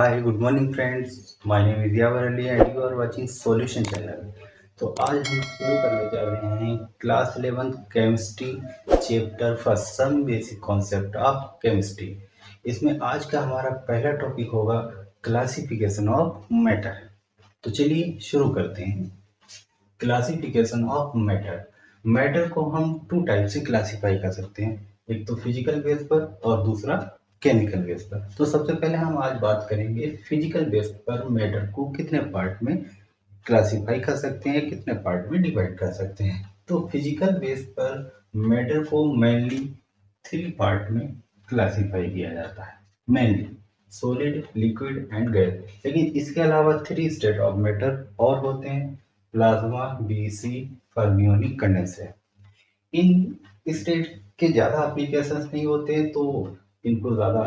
Hi, good morning friends. My name is Yavar Ali and you are watching Solution Channel. तो आज हम शुरू करने जा रहे हैं class 11 chemistry chapter first some basic concept of chemistry. इसमें आज का हमारा पहला टॉपिक होगा क्लासिफिकेशन ऑफ मैटर। तो चलिए शुरू करते हैं। Classification of matter. मैटर को हम टू टाइप से क्लासिफाई कर सकते हैं, एक तो फिजिकल बेस पर और दूसरा केमिकल बेस पर। तो सबसे पहले हम आज बात करेंगे फिजिकल बेस पर मैटर को कितने पार्ट में क्लासिफाई कर सकते हैं, कितने पार्ट में डिवाइड कर सकते हैं। तो फिजिकल बेस पर मैटर को मेनली थ्री पार्ट में क्लासिफाई किया जाता है, mainly solid, liquid and gas. लेकिन इसके अलावा थ्री स्टेट ऑफ मैटर और होते हैं, प्लाज्मा, बीसी, फर्मियोनिक, कंडेंसर। इन स्टेट के ज़्यादा एप्लीकेशंस नहीं होते, तो इनको ज़्यादा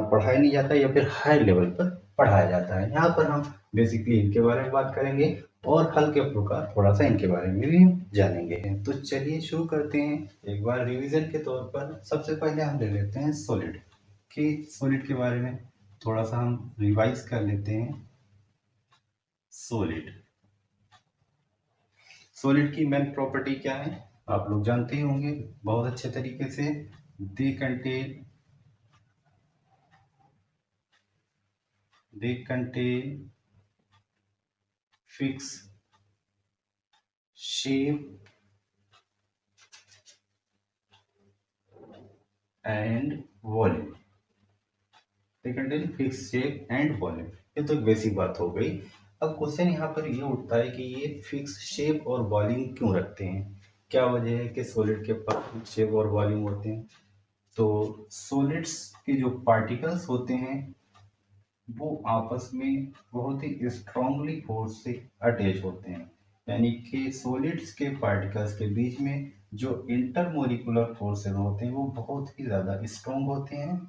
पढ़ाया नहीं जाता या फिर हाई लेवल पर पढ़ाया जाता है। यहाँ पर हम बेसिकली इनके बारे में बात करेंगे और हल्के फुल्का थोड़ा सा इनके बारे में भी जानेंगे। तो चलिए शुरू करते हैं। एक बार रिवीजन के तौर पर सबसे पहले हम ले लेते हैं सॉलिड, कि सॉलिड के बारे में थोड़ा सा हम रिवाइज कर लेते हैं। सॉलिड सॉलिड की मेन प्रॉपर्टी क्या है आप लोग जानते ही होंगे बहुत अच्छे तरीके से। They contain fix shape and volume. They contain fix shape and volume, ये तो एक बेसिक बात हो गई। अब क्वेश्चन यहाँ पर ये उठता है कि ये फिक्स शेप और वॉल्यूम क्यों रखते हैं, क्या वजह है कि सॉलिड के पास फिक्स शेप और वॉल्यूम होते हैं। तो सॉलिड्स के जो पार्टिकल्स होते हैं वो आपस में बहुत ही स्ट्रांगली फोर्स से अटैच होते हैं, यानी कि सॉलिड्स के पार्टिकल्स के बीच में जो इंटरमोलिकुलर फोर्सेस होते हैं वो बहुत ही ज़्यादा स्ट्रांग होते हैं।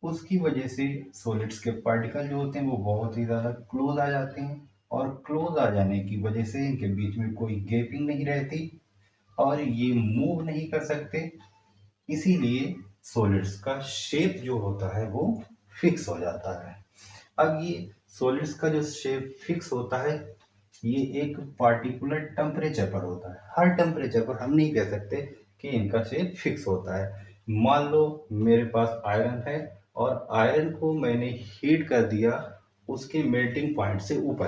उसकी वजह से सॉलिड्स के पार्टिकल जो होते हैं वो बहुत ही ज़्यादा क्लोज आ जाते हैं, और क्लोज आ जाने की वजह से इनके बीच में कोई गैपिंग नहीं रहती और ये मूव नहीं कर सकते। इसीलिए सॉलिड्स का शेप जो होता है वो फिक्स हो जाता है। अब ये सॉलिड्स का जो शेप फिक्स होता है ये एक पार्टिकुलर टेम्परेचर पर होता है। हर टेम्परेचर पर हम नहीं कह सकते कि इनका शेप फिक्स होता है। मान लो मेरे पास आयरन है और आयरन को मैंने हीट कर दिया उसके मेल्टिंग पॉइंट से ऊपर,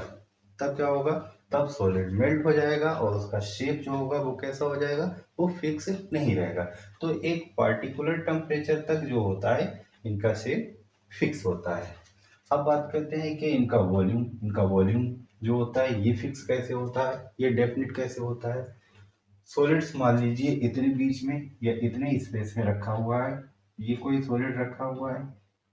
तब क्या होगा, तब सॉलिड मेल्ट हो जाएगा और उसका शेप जो होगा वो कैसा हो जाएगा, वो फिक्स नहीं रहेगा। तो एक पार्टिकुलर टेम्परेचर तक जो होता है इनका शेप फिक्स होता है। अब बात करते हैं कि इनका वॉल्यूम जो होता है ये फिक्स कैसे होता है, ये डेफिनिट कैसे होता है। सॉलिड्स मान लीजिए इतने बीच में या इतने स्पेस में रखा हुआ है, ये कोई सॉलिड रखा हुआ है,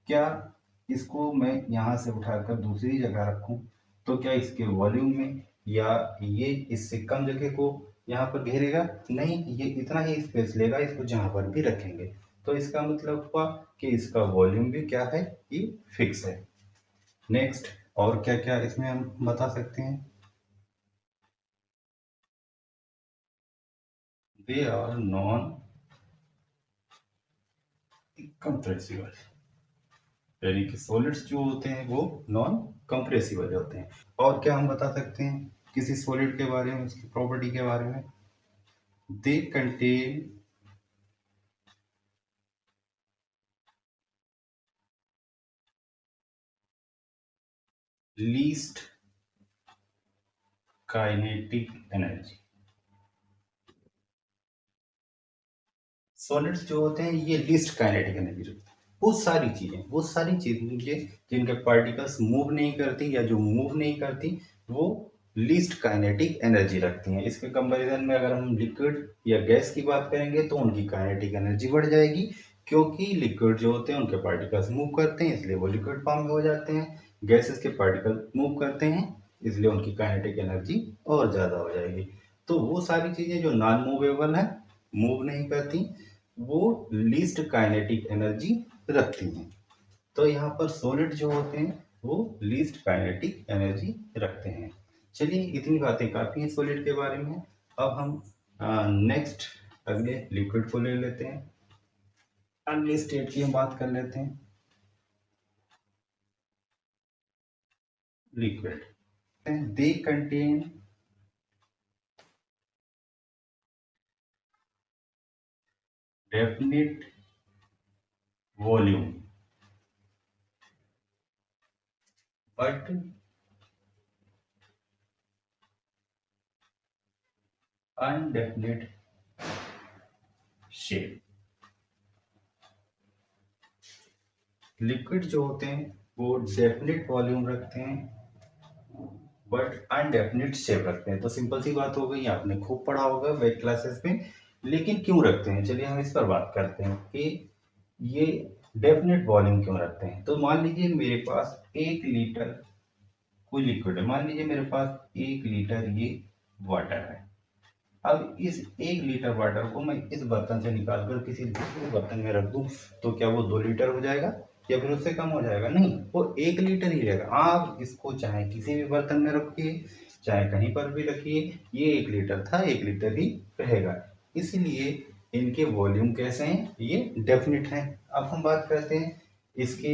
क्या इसको मैं यहाँ से उठाकर दूसरी जगह रखूं तो क्या इसके वॉल्यूम में या ये इससे कम जगह को यहाँ पर घेरेगा, नहीं, ये इतना ही स्पेस लेगा इसको जहाँ पर भी रखेंगे। तो इसका मतलब हुआ कि इसका वॉल्यूम भी क्या है, ये फिक्स है। नेक्स्ट, और क्या क्या इसमें हम बता सकते हैं। दे आर नॉन कंप्रेसिबल, यानी कि सॉलिड्स जो होते हैं वो नॉन कंप्रेसिबल होते हैं। और क्या हम बता सकते हैं किसी सॉलिड के बारे में, उसकी प्रॉपर्टी के बारे में। They contain least kinetic energy. Solids जो होते हैं ये लीस्ट काइनेटिक एनर्जी रखते हैं। वो सारी चीजें जिनके पार्टिकल्स मूव नहीं करती या जो मूव नहीं करती वो लीस्ट काइनेटिक एनर्जी रखती हैं। इसके कंपैरिजन में अगर हम लिक्विड या गैस की बात करेंगे तो उनकी काइनेटिक एनर्जी बढ़ जाएगी, क्योंकि लिक्विड जो होते हैं उनके पार्टिकल्स मूव करते हैं इसलिए वो लिक्विड फॉर्म में हो जाते हैं, गैसेस के पार्टिकल मूव करते हैं इसलिए उनकी काइनेटिक एनर्जी और ज़्यादा हो जाएगी। तो वो सारी चीज़ें जो नॉन मूवेबल हैं, मूव नहीं करती, वो लीस्ट काइनेटिक एनर्जी रखती हैं। तो यहाँ पर सॉलिड जो होते हैं वो लीस्ट काइनेटिक एनर्जी रखते हैं। चलिए इतनी बातें काफ़ी हैं सॉलिड के बारे में। अब हम नेक्स्ट अगले लिक्विड को ले लेते हैं, अगले स्टेट की हम बात कर लेते हैं। liquid. And they contain definite volume but undefinite shape. Liquid जो होते हैं वो डेफिनेट वॉल्यूम रखते हैं बट अनडेफिनेट शेप रखते हैं। तो सिंपल सी बात हो गई, आपने खूब पढ़ा होगा वेट क्लासेस में। लेकिन क्यों रखते हैं, चलिए हम इस पर बात करते हैं कि ये डेफिनेट वॉल्यूम क्यों रखते हैं। तो मान लीजिए मेरे पास 1 लीटर कोई लिक्विड है, मान लीजिए मेरे पास 1 लीटर ये वाटर है। अब इस 1 लीटर वाटर को मैं इस बर्तन से निकालकर किसी दूसरे बर्तन में रख दूं तो क्या वो 2 लीटर हो जाएगा या फिर उससे कम हो जाएगा? नहीं, वो 1 लीटर ही रहेगा। आप इसको चाहे किसी भी बर्तन में रखिए, चाहे कहीं पर भी रखिए, ये 1 लीटर था, 1 लीटर ही रहेगा। इसलिए इनके वॉल्यूम कैसे हैं, ये डेफिनेट हैं। अब हम बात करते हैं इसके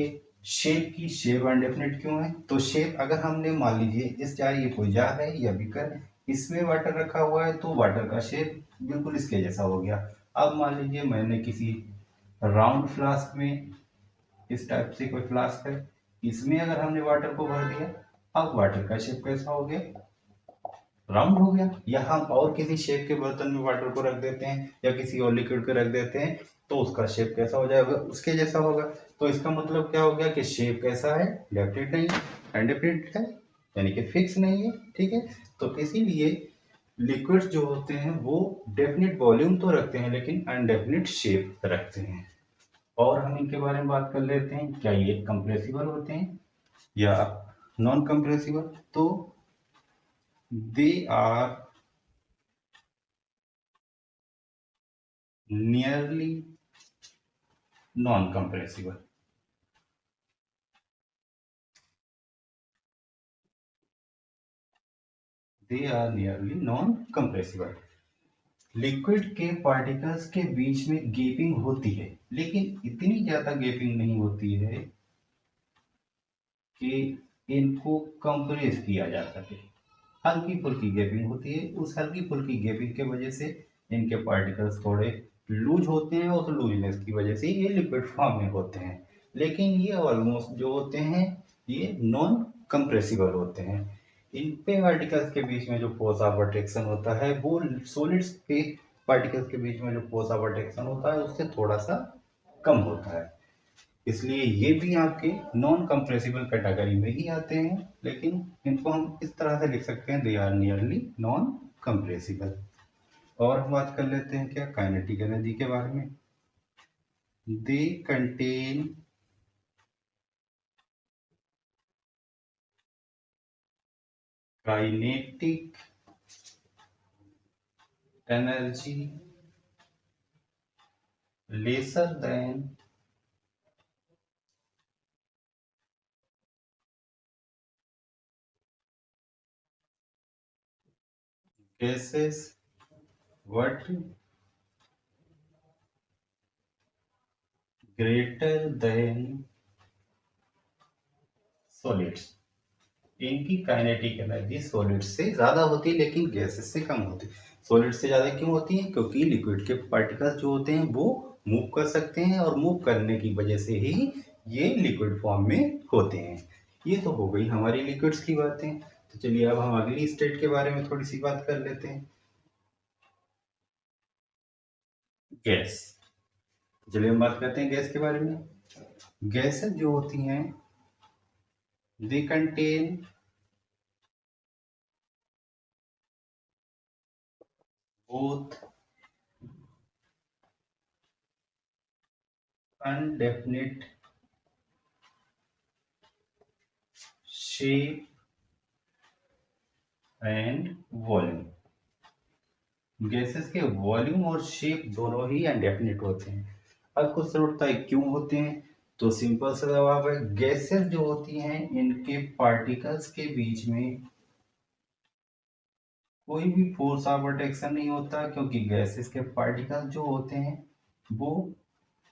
शेप की। शेप अनडेफिनेट क्यों है? तो शेप अगर हमने मान लीजिए इस चाहे ये कोई जार है या बीकर है, इसमें वाटर रखा हुआ है तो वाटर का शेप बिल्कुल इसके जैसा हो गया। अब मान लीजिए मैंने किसी राउंड फ्लास्क में, इस टाइप से कोई फ्लास्क है, इसमें अगर हमने वाटर को भर दिया, अब वाटर का शेप कैसा हो गया? राउंड हो गया। या हम और किसी शेप के बर्तन में वाटर को रख देते हैं या किसी और लिक्विड को रख देते हैं तो उसका शेप कैसा हो जाएगा? उसके जैसा होगा। तो इसका मतलब क्या हो गया कि शेप कैसा है? डेफिनेट नहीं है, अनडेफिनेट है, यानी कि फिक्स नहीं है। ठीक है, तो इसीलिए लिक्विड्स जो होते हैं वो डेफिनेट वॉल्यूम तो रखते हैं लेकिन अनडेफिनेट शेप रखते हैं। और हम इनके बारे में बात कर लेते हैं, क्या ये कंप्रेसिबल होते हैं या नॉन कंप्रेसिबल? तो they are nearly non compressible. They are nearly non compressible. Liquid के पार्टिकल्स के बीच में गैपिंग होती है लेकिन इतनी ज्यादा गैपिंग नहीं होती है कि इनको कंप्रेस किया जा सके। हल्की फुल्की गैपिंग होती है, उस हल्की फुल्की गैपिंग के वजह से इनके पार्टिकल्स थोड़े लूज होते हैं और उस लूजनेस की वजह से ये लिक्विड फॉर्म में होते हैं। लेकिन ये ऑलमोस्ट जो होते हैं ये नॉन कंप्रेसिबल होते हैं। इन पे पार्टिकल्स के बीच में जो फोर्स ऑफ अट्रैक्शन होता है वो सॉलिड्स के पार्टिकल्स के बीच में जो फोर्स ऑफ अट्रैक्शन होता है उससे थोड़ा सा कम होता है। इसलिए ये भी आपके नॉन कंप्रेसिबल कैटेगरी में ही आते हैं। लेकिन इनको हम इस तरह से लिख सकते हैं, they are nearly non compressible. और हम बात कर लेते हैं क्या काइनेटिक एनर्जी के बारे में। They contain kinetic energy lesser than gases but greater than solids. इनकी काइनेटिक एनर्जी सॉलिड से ज्यादा होती है लेकिन गैसेस से कम होती है। सॉलिड से ज्यादा क्यों होती है? क्योंकि लिक्विड के पार्टिकल्स जो होते हैं वो मूव कर सकते हैं और मूव करने की वजह से ही ये लिक्विड फॉर्म में होते हैं। ये तो हो गई हमारी लिक्विड्स की बातें। तो चलिए अब हम अगली स्टेट के बारे में थोड़ी सी बात कर लेते हैं, गैस। चलिए हम बात करते हैं गैस के बारे में। गैसेस जो होती हैं they contain both undefinite shape and volume. Gases के वॉल्यूम और शेप दोनों ही अनडेफिनिट होते हैं। अब क्वेश्चन उठता है क्यों होते हैं? तो सिंपल सा जवाब है, गैसेस जो होती हैं इनके पार्टिकल्स के बीच में कोई भी फोर्स ऑफ अट्रैक्शन नहीं होता क्योंकि गैसेस के पार्टिकल्स जो होते हैं वो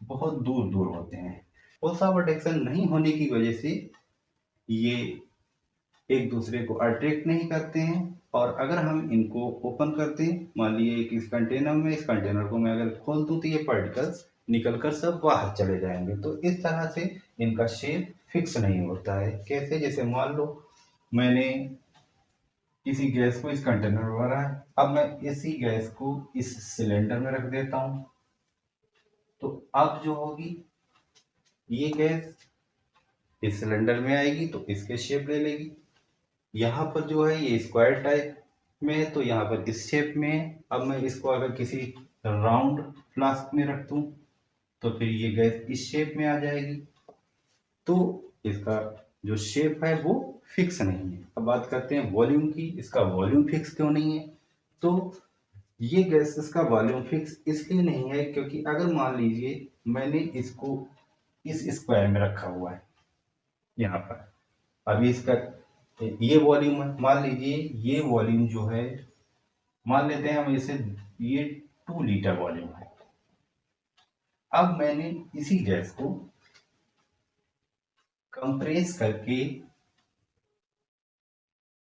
बहुत दूर दूर होते हैं। फोर्स ऑफ अट्रैक्शन नहीं होने की वजह से ये एक दूसरे को अट्रैक्ट नहीं करते हैं। और अगर हम इनको ओपन करते हैं, मान लीजिए कि इस कंटेनर में, इस कंटेनर को मैं अगर खोल दूं तो ये पार्टिकल्स निकलकर सब बाहर चले जाएंगे। तो इस तरह से इनका शेप फिक्स नहीं होता है। कैसे? जैसे मान लो मैंने किसी गैस को इस कंटेनर में भरा है, अब मैं इसी गैस को इस सिलेंडर में रख देता हूं, तो अब जो होगी ये गैस इस सिलेंडर में आएगी तो इसके शेप ले लेगी। यहाँ पर जो है ये स्क्वायर टाइप में है तो यहाँ पर इस शेप में है। अब मैं इसको अगर किसी राउंड फ्लास्क में रख दूं तो फिर ये गैस इस शेप में आ जाएगी। तो इसका जो शेप है वो फिक्स नहीं है। अब बात करते हैं वॉल्यूम की। इसका वॉल्यूम फिक्स क्यों नहीं है? तो ये गैसेस का वॉल्यूम फिक्स इसलिए नहीं है क्योंकि अगर मान लीजिए मैंने इसको इस स्क्वायर में रखा हुआ है यहाँ पर, अभी इसका ये वॉल्यूम है, मान लीजिए ये वॉल्यूम जो है, मान लेते हैं हम इसे, ये 2 लीटर वॉल्यूम है। अब मैंने इसी गैस को कंप्रेस करके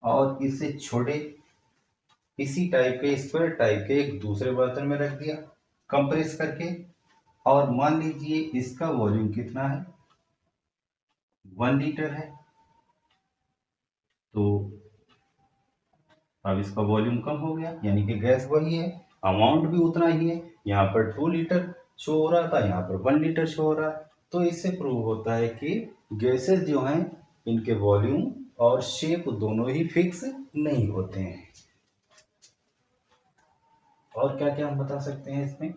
और इससे छोटे इसी टाइप के स्क्वायर टाइप के एक दूसरे बर्तन में रख दिया कंप्रेस करके। और मान लीजिए इसका वॉल्यूम कितना है, 1 लीटर है। तो अब इसका वॉल्यूम कम हो गया, यानी कि गैस वही है, अमाउंट भी उतना ही है। यहाँ पर 2 लीटर शो हो रहा था, यहाँ पर 1 लीटर शो हो रहा है। तो इससे प्रूव होता है कि गैसेस जो हैं इनके वॉल्यूम और शेप दोनों ही फिक्स नहीं होते हैं। और क्या क्या हम बता सकते हैं इसमें?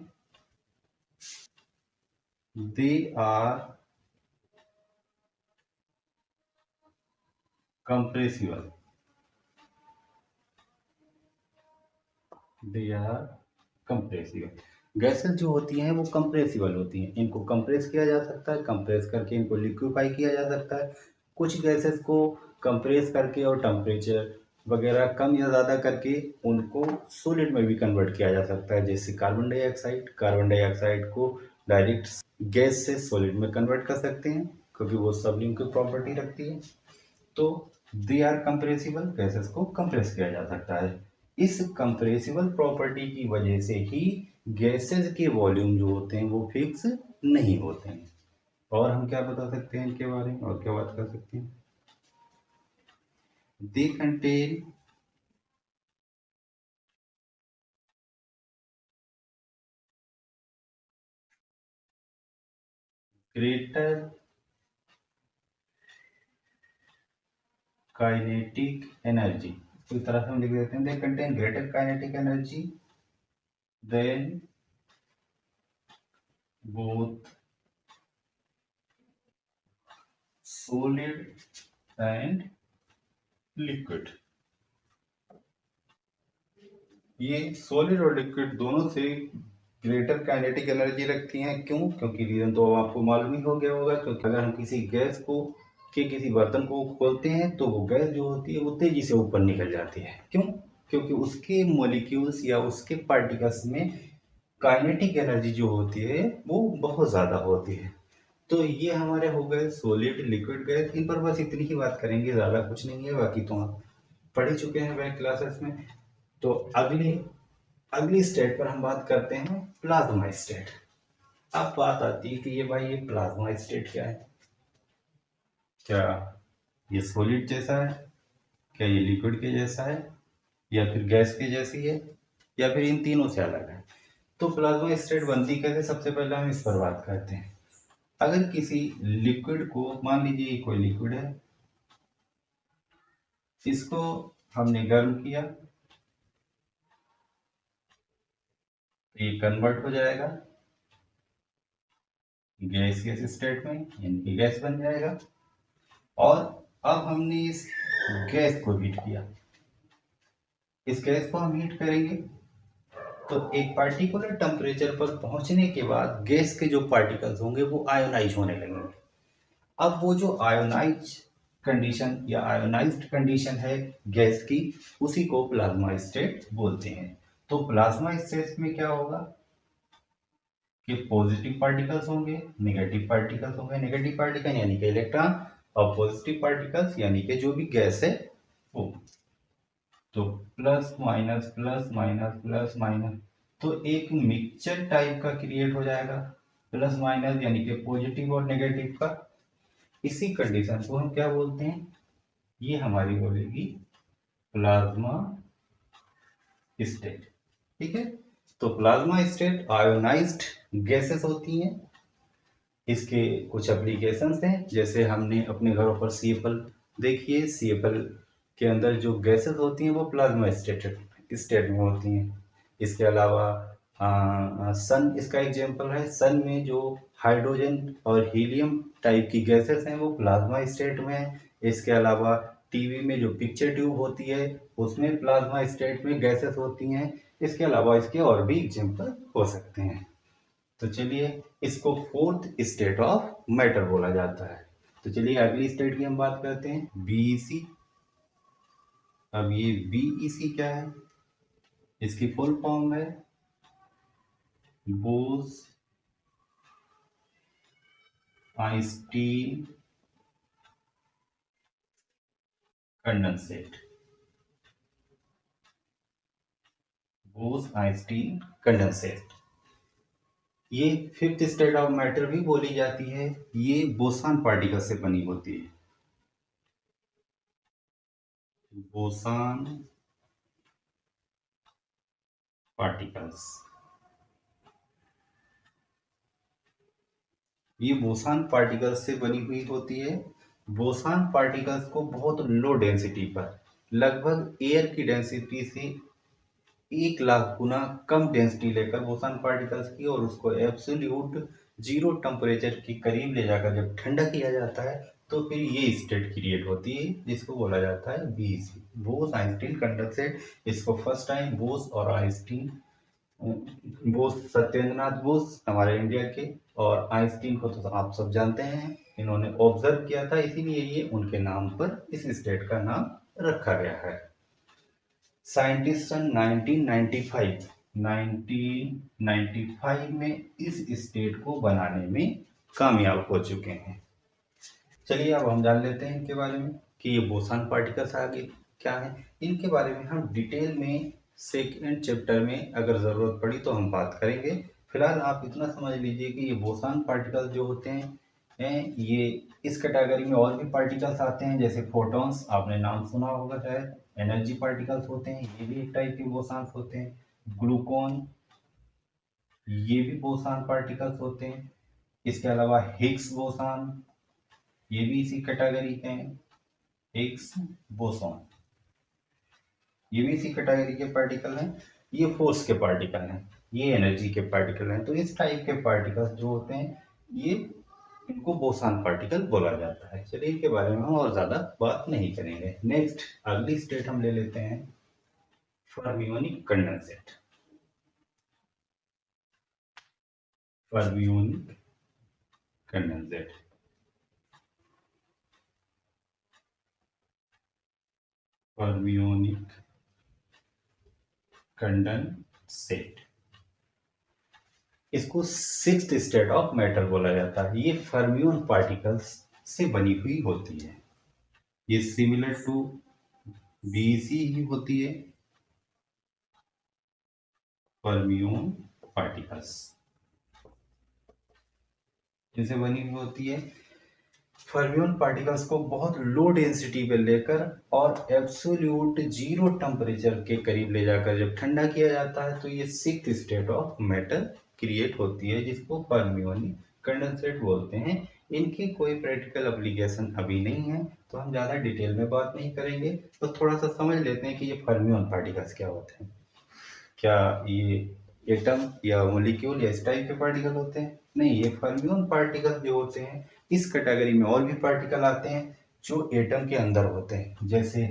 They are compressible, they are compressible. Gases जो होती हैं वो कंप्रेसिबल होती हैं, इनको कंप्रेस किया जा सकता है, कंप्रेस करके इनको लिक्विफाई किया जा सकता है। कुछ गैसेस को कंप्रेस करके और टेम्परेचर वगैरह कम या ज़्यादा करके उनको सॉलिड में भी कन्वर्ट किया जा सकता है। जैसे कार्बन डाइऑक्साइड को डायरेक्ट गैस से सॉलिड में कन्वर्ट कर सकते हैं क्योंकि वो सबलिम की प्रॉपर्टी रखती है। तो दे आर कंप्रेसिबल, गैसेस को कंप्रेस किया जा सकता है। इस कंप्रेसिबल प्रॉपर्टी की वजह से ही गैसेस के वॉल्यूम जो होते हैं वो फिक्स नहीं होते हैं। और हम क्या बता सकते हैं इनके बारे में, और क्या बात कर सकते हैं? They contain greater kinetic energy. इस तरह से हम लिख देते हैं, they contain greater kinetic energy than both solid and liquid। ये सॉलिड और लिक्विड दोनों से ग्रेटर काइनेटिक एनर्जी रखती हैं। क्यों? क्योंकि रीजन तो आपको मालूम ही हो गया होगा, क्योंकि अगर हम किसी गैस को के किसी बर्तन को खोलते हैं तो वो गैस जो होती है वो तेजी से ऊपर निकल जाती है। क्यों? क्योंकि उसके मॉलिक्यूल्स या उसके पार्टिकल्स में काइनेटिक एनर्जी जो होती है वो बहुत ज़्यादा होती है। तो ये हमारे हो गए सॉलिड, लिक्विड, गैस। इन पर बस इतनी ही बात करेंगे, ज़्यादा कुछ नहीं है, बाकी तो आप पढ़ ही चुके हैं बैक क्लासेस में। तो अगली अगली स्टेट पर हम बात करते हैं प्लाज्मा स्टेट। अब बात आती है कि ये भाई ये प्लाज्मा स्टेट क्या है? क्या ये सॉलिड जैसा है? क्या ये लिक्विड के जैसा है? या फिर गैस के जैसी है? या फिर इन तीनों से अलग है? तो प्लाज्मा स्टेट बनती कैसे, सबसे पहले हम इस पर बात करते हैं। अगर किसी लिक्विड को, मान लीजिए कोई लिक्विड है, इसको हमने गर्म किया तो ये कन्वर्ट हो जाएगा गैसियस स्टेट में, यानी कि गैस बन जाएगा। और अब हमने इस गैस को हीट किया, इस गैस को हम हीट करेंगे तो एक पार्टिकुलर टेम्परेचर पर पहुंचने के बाद गैस के जो पार्टिकल्स होंगे वो आयोनाइज होने लगेंगे। अब वो जो आयोनाइज कंडीशन या आयोनाइज्ड कंडीशन है गैस की, उसी को प्लाज्मा स्टेट बोलते हैं। तो प्लाज्मा स्टेट में क्या होगा कि पॉजिटिव पार्टिकल्स होंगे, नेगेटिव पार्टिकल्स होंगे। नेगेटिव पार्टिकल यानी कि इलेक्ट्रॉन, और पॉजिटिव पार्टिकल्स यानी कि जो भी गैस है ओ, तो plus minus plus minus plus minus, तो एक मिक्सचर टाइप का क्रिएट हो जाएगा, प्लस माइनस यानी कि पॉजिटिव और नेगेटिव का। इसी कंडीशन को हम क्या बोलते हैं, ये हमारी बोलेगी प्लाज्मा स्टेट। ठीक है, तो प्लाज्मा स्टेट आयोनाइज्ड गैसेस होती हैं। इसके कुछ एप्लीकेशंस हैं, जैसे हमने अपने घरों पर सीएफएल देखिए, सीएफएल के अंदर जो गैसेस होती हैं वो प्लाज्मा स्टेट में होती हैं। इसके अलावा सन इसका एग्जांपल है, सन में जो हाइड्रोजन और हीलियम टाइप की गैसेस हैं वो प्लाज्मा स्टेट में है। इसके अलावा टीवी में जो पिक्चर ट्यूब होती है उसमें प्लाज्मा स्टेट में गैसेस होती हैं। इसके अलावा इसके और भी एग्जांपल हो सकते हैं। तो चलिए, इसको फोर्थ स्टेट ऑफ मैटर बोला जाता है। तो चलिए अगली स्टेट की हम बात करते हैं, बीईसी। अब ये बीईसी क्या है, इसकी फुल फॉर्म है Bose Einstein condensate. Bose Einstein condensate, ये फिफ्थ स्टेट ऑफ मैटर भी बोली जाती है। ये बोसान पार्टिकल से बनी होती है, बोसान पार्टिकल्स। ये बोसान पार्टिकल्स से बनी हुई होती है। बोसान पार्टिकल्स को बहुत लो डेंसिटी पर, लगभग एयर की डेंसिटी से 1 लाख गुना कम डेंसिटी लेकर बोसान पार्टिकल्स की, और उसको एब्सोल्यूट जीरो टेम्परेचर के करीब ले जाकर जब ठंडा किया जाता है तो फिर ये स्टेट क्रिएट होती है, जिसको बोला जाता है बीईसी, बोस आइंस्टीन कंडेंसेट। इसको फर्स्ट टाइम बोस और आइंस्टीन, बोस सत्येंद्रनाथ बोस हमारे इंडिया के, और आइंस्टीन को तो आप सब जानते हैं, इन्होंने ऑब्जर्व किया था, इसीलिए ये उनके नाम पर इस स्टेट का नाम रखा गया है। साइंटिस्ट सन 1995 में इस स्टेट को बनाने में कामयाब हो चुके हैं। चलिए अब हम जान लेते हैं इनके बारे में कि ये बोसान पार्टिकल्स आगे क्या है। इनके बारे में हम डिटेल में सेकेंड चैप्टर में अगर ज़रूरत पड़ी तो हम बात करेंगे। फिलहाल आप इतना समझ लीजिए कि ये बोसान पार्टिकल्स जो होते हैं ये इस कैटेगरी में और भी पार्टिकल्स आते हैं, जैसे फोटॉन्स, आपने नाम सुना होगा शायद, एनर्जी पार्टिकल्स होते हैं, ये भी एक टाइप के बोसान्स होते हैं। ग्लूकॉन, ये भी बोसान पार्टिकल्स होते हैं। इसके अलावा हिग्स बोसान, ये भी इसी कैटेगरी के हैं। हिग्स बोसॉन, ये भी इसी कैटेगरी के पार्टिकल हैं। ये फोर्स के पार्टिकल हैं, ये एनर्जी के पार्टिकल हैं। तो इस टाइप के पार्टिकल्स जो होते हैं ये, इनको बोसान पार्टिकल बोला जाता है। चलिए इनके बारे में हम और ज्यादा बात नहीं करेंगे। नेक्स्ट अगली स्टेट हम ले लेते हैं, फर्मियोनिक कंडेंसेट। फर्मियोनिक कंडेंसेट, फर्मियोनिक कंडेंसेट, इसको सिक्स्थ स्टेट ऑफ मैटर बोला जाता है। ये फर्मियन पार्टिकल्स से बनी हुई होती है। ये सिमिलर टू बीसी ही होती है, फर्मियन पार्टिकल्स जिनसे बनी हुई होती है। फर्मियन पार्टिकल्स को बहुत लो डेंसिटी पे लेकर और एब्सोल्यूट जीरो टेम्परेचर के करीब ले जाकर जब ठंडा किया जाता है तो ये sixth state of matter create होती है, जिसको फर्मियोनिक कंडेंसेट बोलते हैं। इनकी कोई प्रैक्टिकल एप्लीकेशन अभी नहीं है, तो हम ज़्यादा डिटेल में बात नहीं करेंगे। तो थोड़ा सा समझ लेते हैं कि ये फर्मियन पार्टिकल्स क्या होते हैं। क्या ये एटम या मोलिक्यूल या इस टाइप के पार्टिकल होते हैं? नहीं, ये फर्मियन पार्टिकल जो होते हैं इस कैटेगरी में और भी पार्टिकल आते हैं जो एटम के अंदर होते हैं, जैसे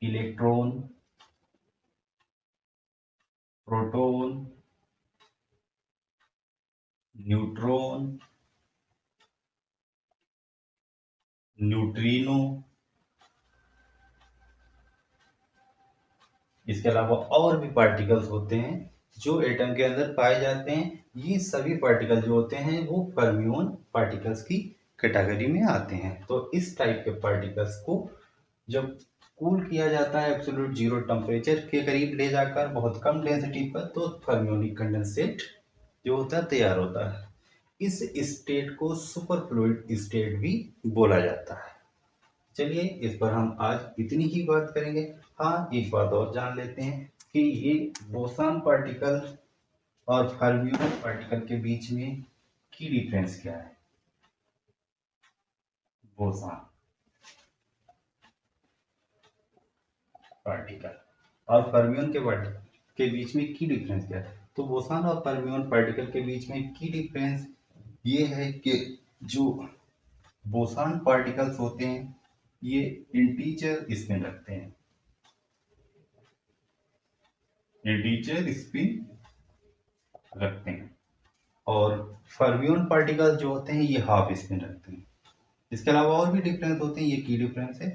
इलेक्ट्रॉन, प्रोटॉन, न्यूट्रॉन, न्यूट्रिनो। इसके अलावा और भी पार्टिकल्स होते हैं जो एटम के अंदर पाए जाते हैं। ये सभी पार्टिकल जो होते हैं वो फर्मियन पार्टिकल्स की कैटेगरी में आते हैं। तो इस टाइप के पार्टिकल्स को जब कूल किया जाता है एब्सोल्यूट जीरो टेम्परेचर के करीब ले जाकर बहुत कम डेंसिटी पर, तो फर्मियोनिक कंडेंसेट जो होता है तैयार होता है। इस स्टेट को सुपर फ्लूइड स्टेट भी बोला जाता है। चलिए इस पर हम आज इतनी ही बात करेंगे। हाँ, एक बात और जान लेते हैं कि ये बोसॉन पार्टिकल और फर्मियन पार्टिकल के बीच में की डिफरेंस क्या है। बोसॉन पार्टिकल और फर्मियन के बीच में की डिफरेंस क्या है। तो बोसॉन और फर्मियन पार्टिकल के बीच में की डिफरेंस ये है कि जो बोसॉन पार्टिकल्स होते हैं ये इंटीजर स्पिन रखते हैं, इंटीजर स्पिन रखते हैं। और फर्मियन पार्टिकल्स जो होते हैं ये हाफ स्पिन रखते हैं। इसके अलावा और भी डिफरेंस होते हैं, ये की डिफरेंस है।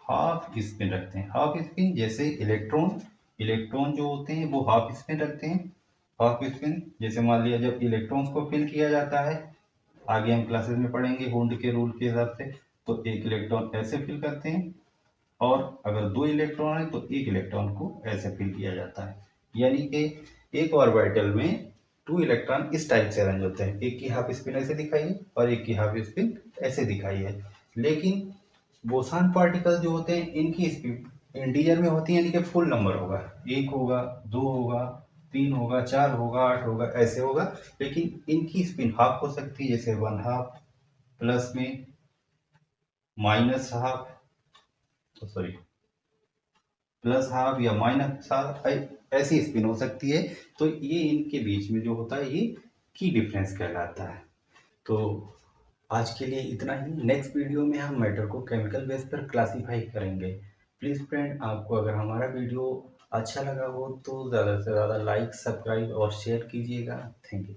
हाफ स्पिन रखते हैं, हाफ स्पिन जैसे इलेक्ट्रॉन, इलेक्ट्रॉन जो होते हैं वो हाफ स्पिन रखते हैं। हाफ स्पिन जैसे मान लिया जब इलेक्ट्रॉन्स को फिल किया जाता है, आगे हम क्लासेस में पढ़ेंगे हुंड के रूल के हिसाब से, तो एक इलेक्ट्रॉन ऐसे फिल करते हैं और अगर दो इलेक्ट्रॉन है तो एक इलेक्ट्रॉन को ऐसे फिल किया जाता है। यानी कि एक ऑर्बिटल में 2 इलेक्ट्रॉन इस टाइप से अरेंज होते हैं, एक की हाफ स्पिन ऐसे दिखाई है और एक की हाफ स्पिन ऐसे दिखाई है। लेकिन बोसॉन पार्टिकल जो होते हैं इनकी स्पिन इंटीजर में होती है, यानी कि फुल नंबर होगा, 1 होगा, 2 होगा, 3 होगा, 4 होगा, 8 होगा, ऐसे होगा। लेकिन इनकी स्पिन हाफ हो सकती है, जैसे 1/2, प्लस में, माइनस हाफ, तो सॉरी प्लस हाफ या माइनस हाफ, ऐसी स्पिन हो सकती है। तो ये इनके बीच में जो होता है ये की डिफरेंस कहलाता है। तो आज के लिए इतना ही। नेक्स्ट वीडियो में हम मैटर को केमिकल बेस पर क्लासीफाई करेंगे। प्लीज़ फ्रेंड, आपको अगर हमारा वीडियो अच्छा लगा हो तो ज़्यादा से ज़्यादा लाइक, सब्सक्राइब और शेयर कीजिएगा। Thank you.